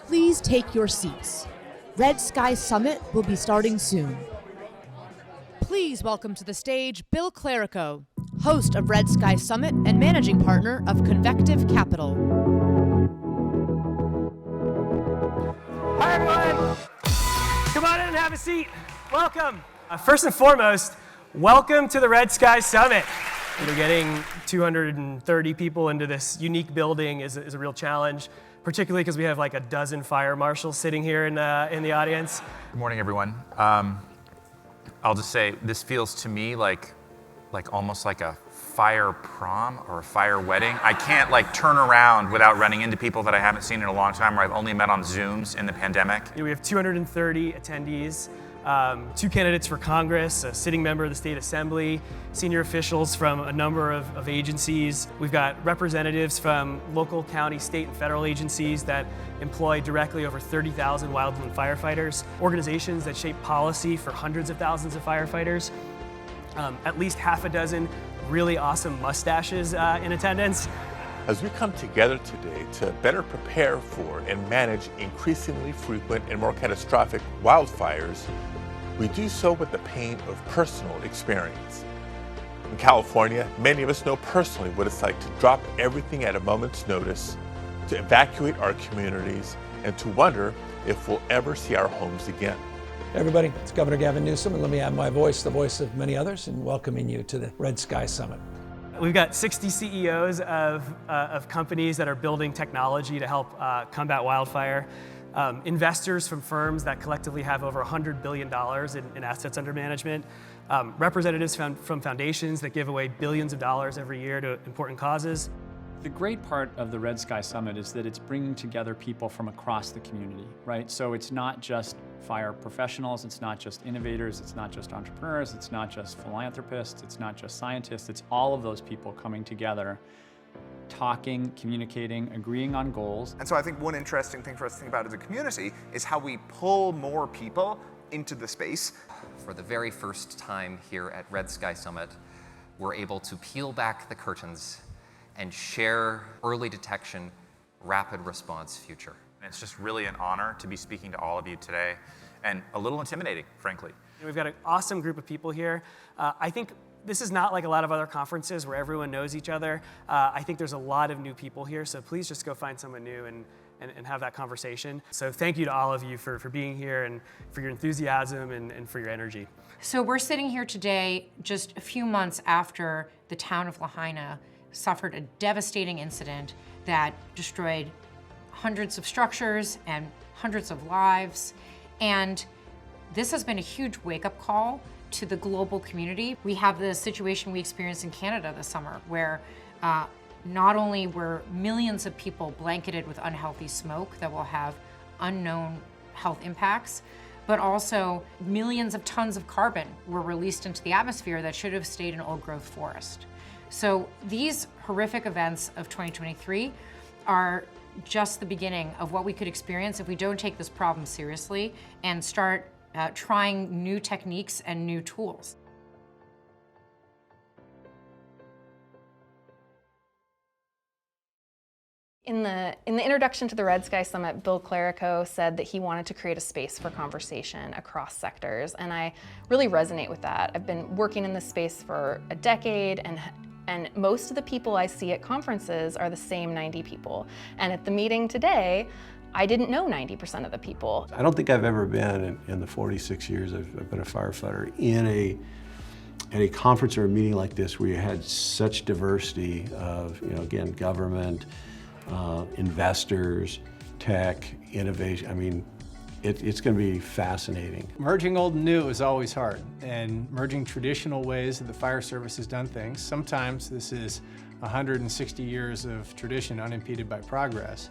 Please take your seats. Red Sky Summit will be starting soon. Please welcome to the stage Bill Clerico, host of Red Sky Summit and managing partner of Convective Capital. Hi everyone, come on in and have a seat. Welcome. First and foremost, welcome to the Red Sky Summit. Getting 230 people into this unique building is a real challenge, particularly because we have like a dozen fire marshals sitting here in the audience. Good morning, everyone. I'll just say this feels to me like almost like a fire prom or a fire wedding. I can't turn around without running into people that I haven't seen in a long time or I've only met on Zooms in the pandemic. We have 230 attendees, 2 candidates for Congress, a sitting member of the State Assembly, senior officials from a number of agencies. We've got representatives from local, county, state, and federal agencies that employ directly over 30,000 wildland firefighters, organizations that shape policy for hundreds of thousands of firefighters, at least half a dozen really awesome mustaches in attendance. As we come together today to better prepare for and manage increasingly frequent and more catastrophic wildfires, we do so with the pain of personal experience. In California, many of us know personally what it's like to drop everything at a moment's notice, to evacuate our communities, and to wonder if we'll ever see our homes again. Hey everybody, it's Governor Gavin Newsom, and let me add my voice, the voice of many others, in welcoming you to the Red Sky Summit. We've got 60 CEOs of companies that are building technology to help combat wildfire, investors from firms that collectively have over $100 billion in assets under management, representatives from foundations that give away billions of dollars every year to important causes. The great part of the Red Sky Summit is that it's bringing together people from across the community, right? So it's not just fire professionals, it's not just innovators, it's not just entrepreneurs, it's not just philanthropists, it's not just scientists, it's all of those people coming together, talking, communicating, agreeing on goals. And so I think one interesting thing for us to think about as a community is how we pull more people into the space. For the very first time here at Red Sky Summit, we're able to peel back the curtains and share early detection, rapid response future. It's just really an honor to be speaking to all of you today, and a little intimidating, frankly. We've got an awesome group of people here. I think this is not like a lot of other conferences where everyone knows each other. I think there's a lot of new people here, so please just go find someone new and have that conversation. So thank you to all of you for being here and for your enthusiasm and for your energy. So we're sitting here today just a few months after the town of Lahaina suffered a devastating incident that destroyed hundreds of structures and hundreds of lives. And this has been a huge wake-up call to the global community. We have the situation we experienced in Canada this summer, where not only were millions of people blanketed with unhealthy smoke that will have unknown health impacts, but also millions of tons of carbon were released into the atmosphere that should have stayed in old-growth forest. So these horrific events of 2023 are just the beginning of what we could experience if we don't take this problem seriously and start trying new techniques and new tools. In the introduction to the Red Sky Summit, Bill Clerico said that he wanted to create a space for conversation across sectors, and I really resonate with that. I've been working in this space for a decade, and most of the people I see at conferences are the same 90 people. And at the meeting today, I didn't know 90% of the people. I don't think I've ever been, in the 46 years I've been a firefighter, in a conference or a meeting like this where you had such diversity of, again, government, investors, tech, innovation. I mean, it's going to be fascinating. Merging old and new is always hard, and merging traditional ways that the fire service has done things. Sometimes this is 160 years of tradition unimpeded by progress.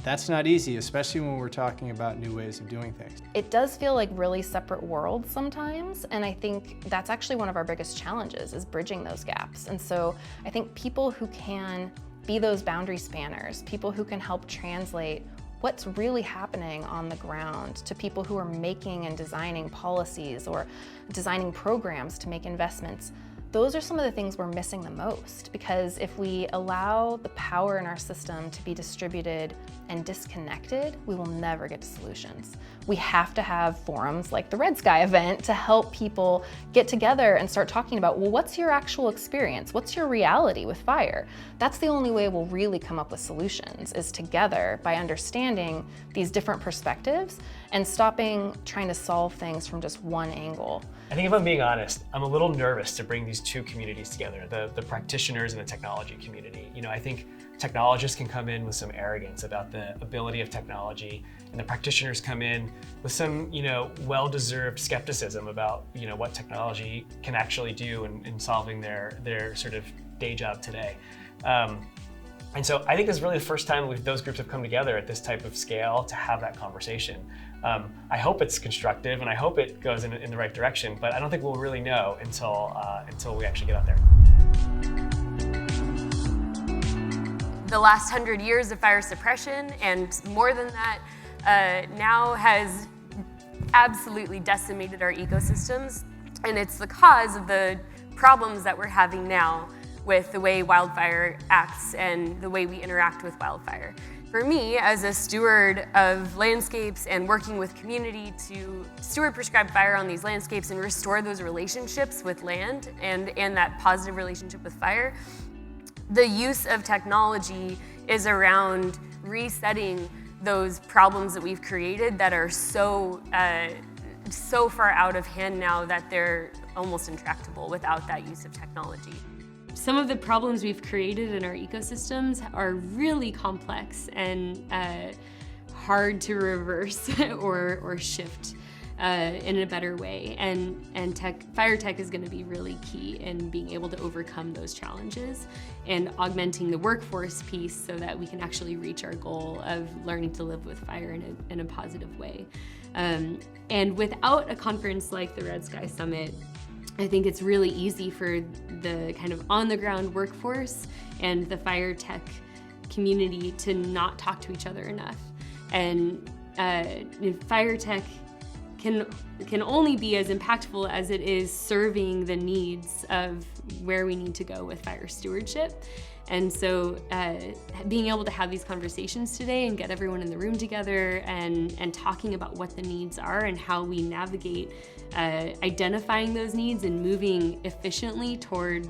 That's not easy, especially when we're talking about new ways of doing things. It does feel like really separate worlds sometimes, and I think that's actually one of our biggest challenges, is bridging those gaps. And so I think people who can be those boundary spanners, people who can help translate what's really happening on the ground to people who are making and designing policies or designing programs to make investments, those are some of the things we're missing the most, because if we allow the power in our system to be distributed and disconnected, we will never get to solutions. We have to have forums like the Red Sky event to help people get together and start talking about, well, what's your actual experience? What's your reality with fire? That's the only way we'll really come up with solutions, is together by understanding these different perspectives and stopping trying to solve things from just one angle. I think if I'm being honest, I'm a little nervous to bring these two communities together, the practitioners and the technology community. You know, I think technologists can come in with some arrogance about the ability of technology, and the practitioners come in with some, you know, well-deserved skepticism about, you know, what technology can actually do in solving their sort of day job today. And so I think this is really the first time those groups have come together at this type of scale to have that conversation. I hope it's constructive and I hope it goes in the right direction, but I don't think we'll really know until we actually get out there. The last 100 years of fire suppression, and more than that, now has absolutely decimated our ecosystems, and it's the cause of the problems that we're having now with the way wildfire acts and the way we interact with wildfire. For me, as a steward of landscapes and working with community to steward prescribed fire on these landscapes and restore those relationships with land and that positive relationship with fire, the use of technology is around resetting those problems that we've created that are so far out of hand now that they're almost intractable without that use of technology. Some of the problems we've created in our ecosystems are really complex and hard to reverse or shift in a better way. And fire tech is going to be really key in being able to overcome those challenges and augmenting the workforce piece so that we can actually reach our goal of learning to live with fire in a positive way. And without a conference like the Red Sky Summit, I think it's really easy for the kind of on-the-ground workforce and the fire tech community to not talk to each other enough. And fire tech can only be as impactful as it is serving the needs of where we need to go with fire stewardship. And so being able to have these conversations today and get everyone in the room together and talking about what the needs are and how we navigate identifying those needs and moving efficiently toward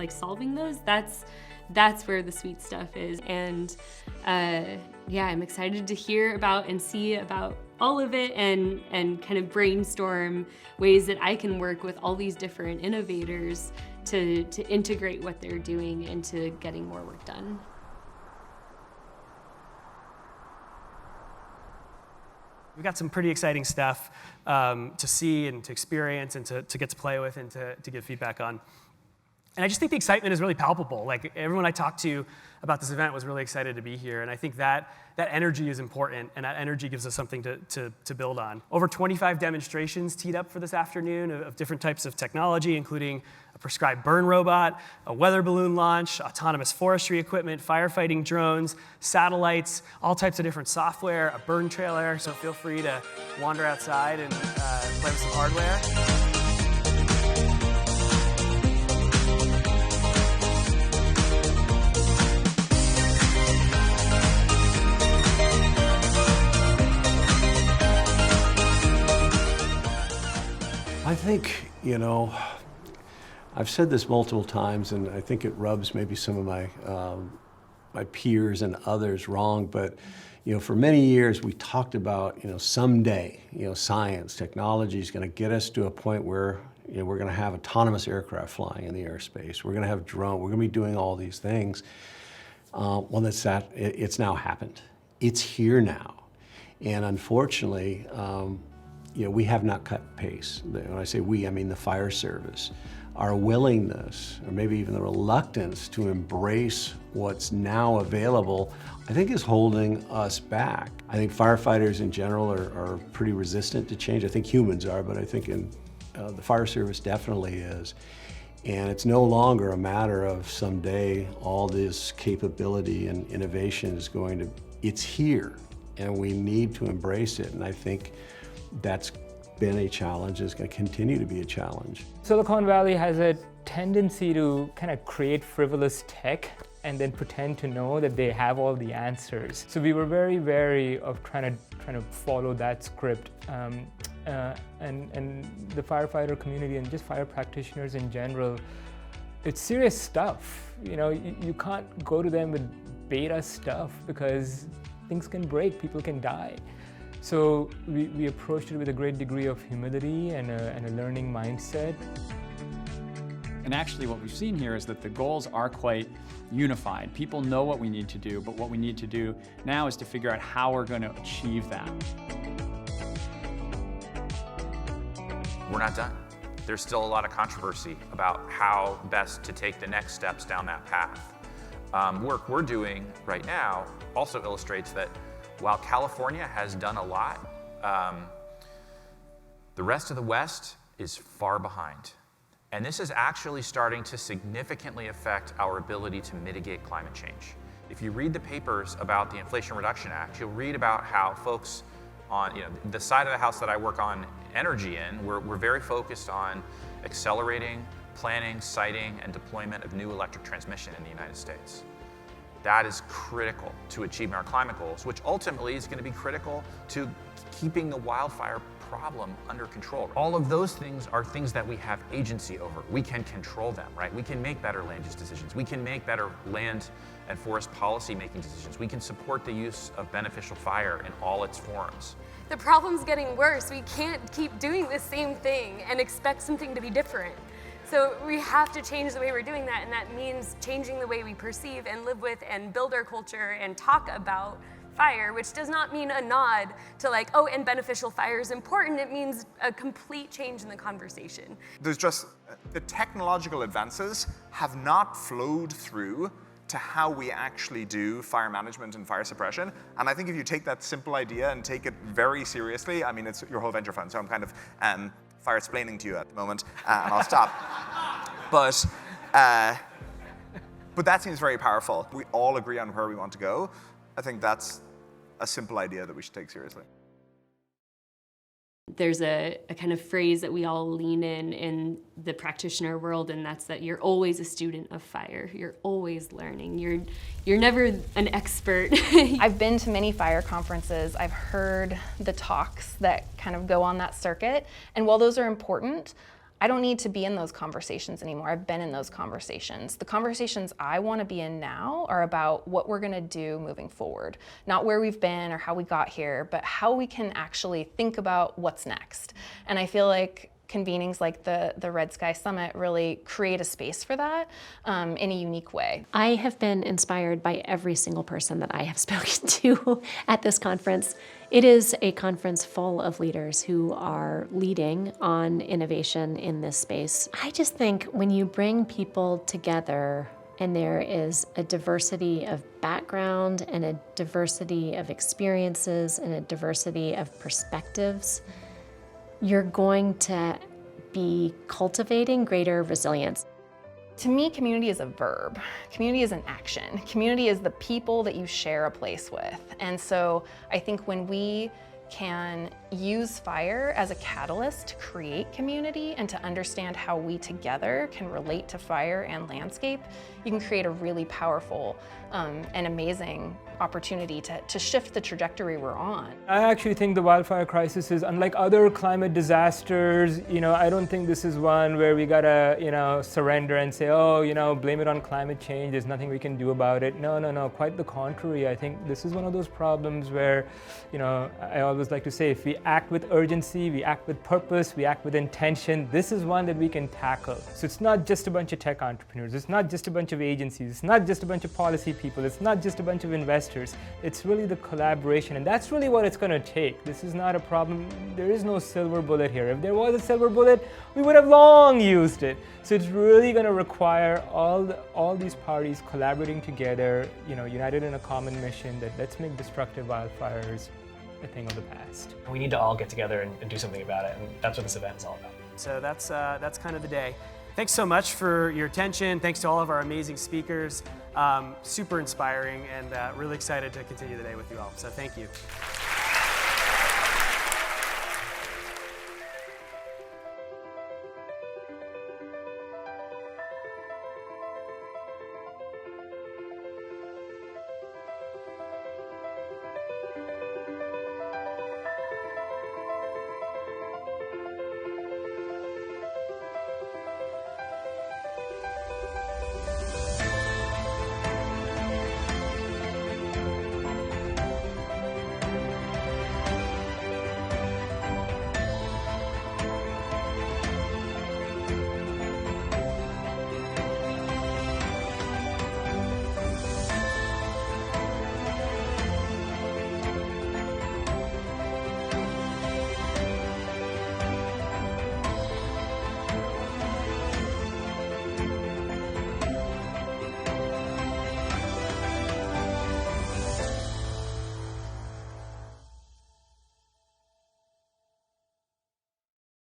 solving those, that's where the sweet stuff is. And yeah, I'm excited to hear about and see about all of it and kind of brainstorm ways that I can work with all these different innovators to integrate what they're doing into getting more work done. We've got some pretty exciting stuff to see and to experience and to get to play with and to give feedback on. And I just think the excitement is really palpable. Like, everyone I talked to about this event was really excited to be here. And I think that energy is important, and that energy gives us something to build on. Over 25 demonstrations teed up for this afternoon of different types of technology, including a prescribed burn robot, a weather balloon launch, autonomous forestry equipment, firefighting drones, satellites, all types of different software, a burn trailer, so feel free to wander outside and play with some hardware. I think, you know, I've said this multiple times, and I think it rubs maybe some of my peers and others wrong, but, you know, for many years we talked about, you know, someday, you know, science, technology is going to get us to a point where, you know, we're going to have autonomous aircraft flying in the airspace. We're going to have drones. We're going to be doing all these things. Well, it's now happened. It's here now, and unfortunately, you know, we have not cut pace. When I say we, I mean the fire service. Our willingness, or maybe even the reluctance to embrace what's now available, I think is holding us back. I think firefighters in general are pretty resistant to change. I think humans are, but I think the fire service definitely is. And it's no longer a matter of someday all this capability and innovation is going to, it's here, and we need to embrace it. And I think that's been a challenge, is going to continue to be a challenge. Silicon Valley has a tendency to kind of create frivolous tech and then pretend to know that they have all the answers. So we were very wary of trying to follow that script. And the firefighter community and just fire practitioners in general, it's serious stuff. You can't go to them with beta stuff because things can break, people can die. So we approached it with a great degree of humility and a learning mindset. And actually what we've seen here is that the goals are quite unified. People know what we need to do, but what we need to do now is to figure out how we're going to achieve that. We're not done. There's still a lot of controversy about how best to take the next steps down that path. Work we're doing right now also illustrates that while California has done a lot, the rest of the West is far behind. And this is actually starting to significantly affect our ability to mitigate climate change. If you read the papers about the Inflation Reduction Act, you'll read about how folks on the side of the house that I work on energy in, we're very focused on accelerating, planning, siting, and deployment of new electric transmission in the United States. That is critical to achieving our climate goals, which ultimately is going to be critical to keeping the wildfire problem under control. All of those things are things that we have agency over. We can control them, right? We can make better land use decisions. We can make better land and forest policy making decisions. We can support the use of beneficial fire in all its forms. The problem's getting worse. We can't keep doing the same thing and expect something to be different. So we have to change the way we're doing that, and that means changing the way we perceive and live with and build our culture and talk about fire, which does not mean a nod to like, oh, and beneficial fire is important. It means a complete change in the conversation. There's just, the technological advances have not flowed through to how we actually do fire management and fire suppression. And I think if you take that simple idea and take it very seriously, I mean, it's your whole venture fund, so I'm kind of fire-splaining to you at the moment, and I'll stop. But that seems very powerful. We all agree on where we want to go. I think that's a simple idea that we should take seriously. There's a kind of phrase that we all lean in the practitioner world, and that's that you're always a student of fire. You're always learning. You're never an expert. I've been to many fire conferences. I've heard the talks that kind of go on that circuit, and while those are important, I don't need to be in those conversations anymore. I've been in those conversations. The conversations I want to be in now are about what we're going to do moving forward. Not where we've been or how we got here, but how we can actually think about what's next. And I feel like convenings like the Red Sky Summit really create a space for that in a unique way. I have been inspired by every single person that I have spoken to at this conference. It is a conference full of leaders who are leading on innovation in this space. I just think when you bring people together and there is a diversity of background and a diversity of experiences and a diversity of perspectives, you're going to be cultivating greater resilience. To me, community is a verb. Community is an action. Community is the people that you share a place with. And so I think when we can use fire as a catalyst to create community and to understand how we together can relate to fire and landscape, you can create a really powerful and amazing opportunity to shift the trajectory we're on. I actually think the wildfire crisis is unlike other climate disasters. I don't think this is one where we gotta, surrender and say, oh, blame it on climate change. There's nothing we can do about it. No. Quite the contrary. I think this is one of those problems where, I always like to say, if we act with urgency, we act with purpose, we act with intention, this is one that we can tackle. So it's not just a bunch of tech entrepreneurs. It's not just a bunch of agencies. It's not just a bunch of policy people. It's not just a bunch of investors. It's really the collaboration, and that's really what it's going to take. This is not a problem. There is no silver bullet here. If there was a silver bullet, we would have long used it. So it's really going to require all these parties collaborating together, united in a common mission that let's make destructive wildfires a thing of the past. We need to all get together and do something about it, and that's what this event is all about. So that's kind of the day. Thanks so much for your attention. Thanks to all of our amazing speakers. Super inspiring, and really excited to continue the day with you all. So thank you.